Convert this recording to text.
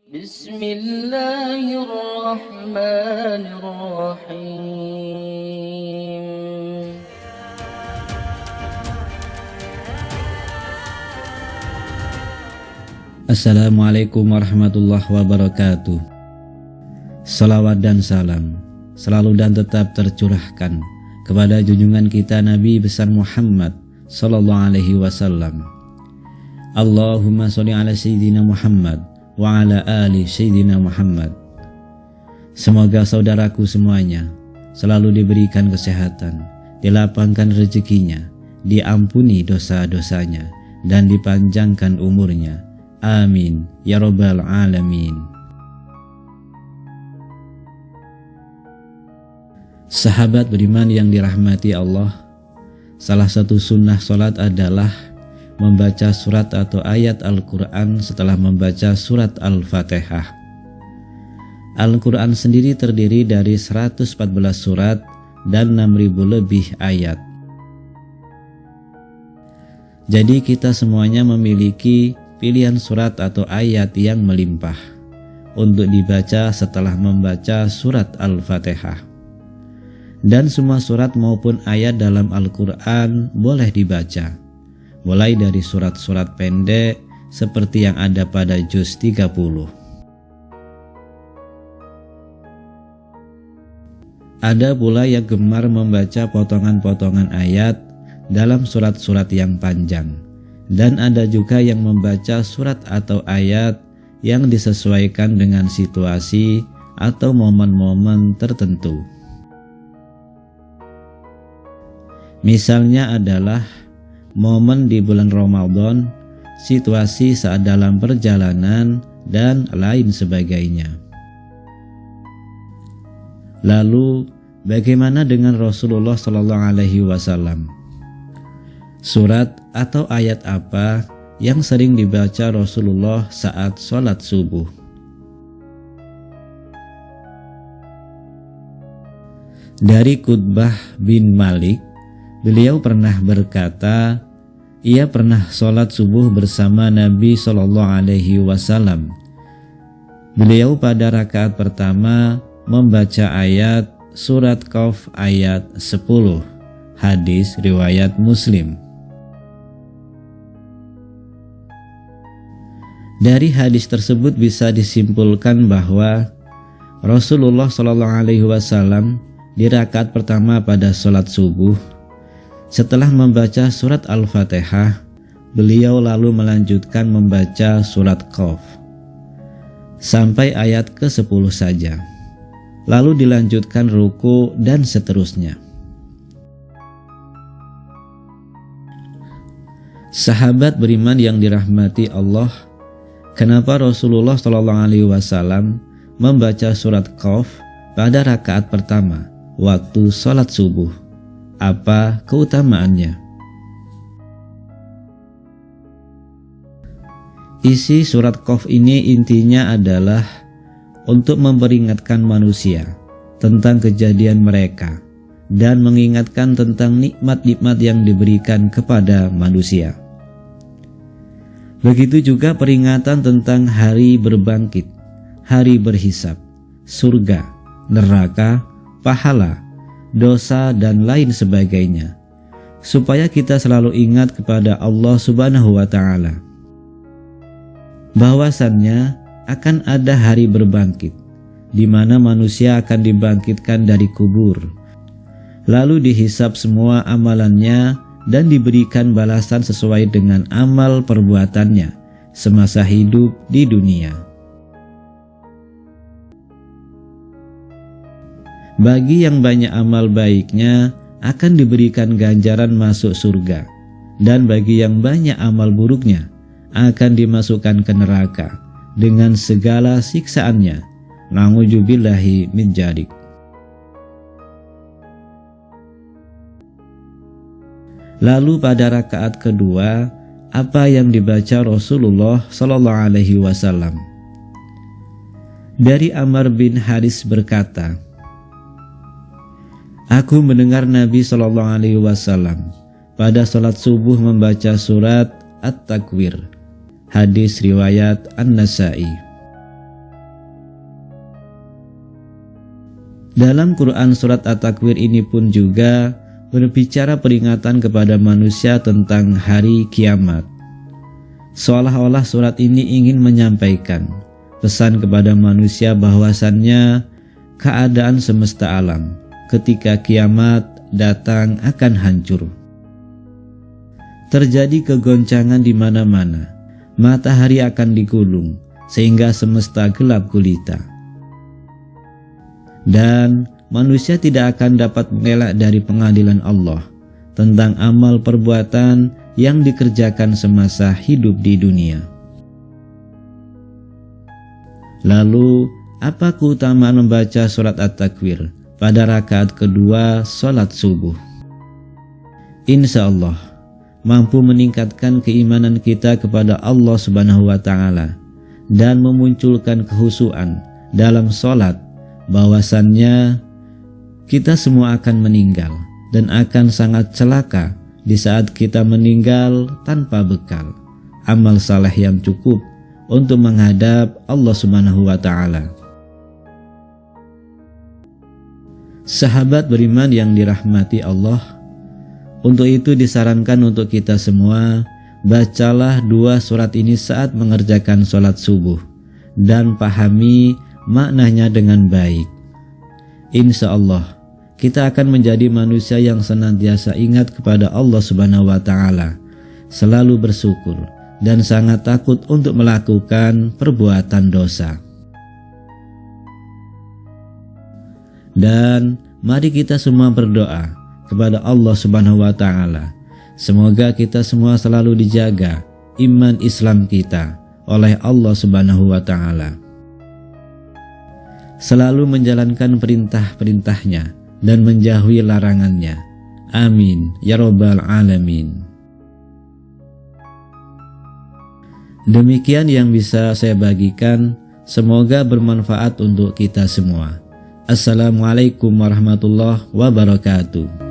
Bismillahirrahmanirrahim. Assalamualaikum warahmatullahi wabarakatuh. Salawat dan salam selalu dan tetap tercurahkan kepada junjungan kita Nabi besar Muhammad sallallahu alaihi wasallam. Allahumma sholli ala sayyidina Muhammad wa ala ali sayyidina Muhammad. Semoga saudaraku semuanya selalu diberikan kesehatan, dilapangkan rezekinya, diampuni dosa-dosanya, dan dipanjangkan umurnya. Amin ya rabbal alamin. Sahabat beriman yang dirahmati Allah, salah satu sunnah salat adalah membaca surat atau ayat Al-Quran setelah membaca surat Al-Fatihah. Al-Quran sendiri terdiri dari 114 surat dan 6.000 lebih ayat. Jadi kita semuanya memiliki pilihan surat atau ayat yang melimpah untuk dibaca setelah membaca surat Al-Fatihah. Dan semua surat maupun ayat dalam Al-Quran boleh dibaca, mulai dari surat-surat pendek seperti yang ada pada juz 30. Ada pula yang gemar membaca potongan-potongan ayat dalam surat-surat yang panjang, dan ada juga yang membaca surat atau ayat yang disesuaikan dengan situasi atau momen-momen tertentu. Misalnya adalah momen di bulan Ramadan, situasi saat dalam perjalanan, dan lain sebagainya. Lalu, bagaimana dengan Rasulullah SAW? Surat atau ayat apa yang sering dibaca Rasulullah saat sholat subuh? Dari Qutbah bin Malik, beliau pernah berkata, ia pernah sholat subuh bersama Nabi SAW. Beliau pada rakaat pertama membaca ayat surat Qaf ayat 10, hadis riwayat Muslim. Dari hadis tersebut bisa disimpulkan bahwa Rasulullah SAW di rakaat pertama pada sholat subuh, setelah membaca surat Al-Fatihah, beliau lalu melanjutkan membaca surat Qaf sampai ayat ke-10 saja. Lalu dilanjutkan ruku dan seterusnya. Sahabat beriman yang dirahmati Allah, kenapa Rasulullah SAW membaca surat Qaf pada rakaat pertama waktu sholat subuh? Apa keutamaannya? Isi surat Qaf ini intinya adalah untuk memperingatkan manusia tentang kejadian mereka dan mengingatkan tentang nikmat-nikmat yang diberikan kepada manusia. Begitu juga peringatan tentang hari berbangkit, hari berhisab, surga, neraka, pahala, dosa, dan lain sebagainya, supaya kita selalu ingat kepada Allah Subhanahu wa Ta'ala, bahwasannya akan ada hari berbangkit, di mana manusia akan dibangkitkan dari kubur, lalu dihisab semua amalannya dan diberikan balasan sesuai dengan amal perbuatannya semasa hidup di dunia. Bagi yang banyak amal baiknya akan diberikan ganjaran masuk surga, dan bagi yang banyak amal buruknya akan dimasukkan ke neraka dengan segala siksaannya. Na'udzubillahi min dzalik. Lalu pada rakaat kedua, apa yang dibaca Rasulullah SAW? Dari Amr bin Haris berkata, aku mendengar Nabi SAW pada sholat subuh membaca surat At-Takwir, hadis riwayat An-Nasai. Dalam Quran surat At-Takwir ini pun juga berbicara peringatan kepada manusia tentang hari kiamat. Seolah-olah surat ini ingin menyampaikan pesan kepada manusia bahwasannya keadaan semesta alam ketika kiamat datang akan hancur. Terjadi kegoncangan di mana-mana, matahari akan digulung sehingga semesta gelap gulita. Dan manusia tidak akan dapat mengelak dari pengadilan Allah tentang amal perbuatan yang dikerjakan semasa hidup di dunia. Lalu, apa keutamaan membaca surat At-Takwir pada rakaat kedua salat subuh? Insya Allah mampu meningkatkan keimanan kita kepada Allah Subhanahu wa Ta'ala dan memunculkan khusyuan dalam salat, bahwasannya kita semua akan meninggal dan akan sangat celaka di saat kita meninggal tanpa bekal amal saleh yang cukup untuk menghadap Allah Subhanahu wa Ta'ala. Sahabat beriman yang dirahmati Allah, untuk itu disarankan untuk kita semua, bacalah 2 surat ini saat mengerjakan sholat subuh dan pahami maknanya dengan baik. Insya Allah kita akan menjadi manusia yang senantiasa ingat kepada Allah Subhanahu wa Ta'ala, selalu bersyukur dan sangat takut untuk melakukan perbuatan dosa. Dan mari kita semua berdoa kepada Allah Subhanahu wa Ta'ala, semoga kita semua selalu dijaga iman Islam kita oleh Allah Subhanahu wa Ta'ala, selalu menjalankan perintah-perintahnya dan menjauhi larangannya. Amin ya rabbal alamin. Demikian yang bisa saya bagikan, semoga bermanfaat untuk kita semua. Assalamualaikum warahmatullahi wabarakatuh.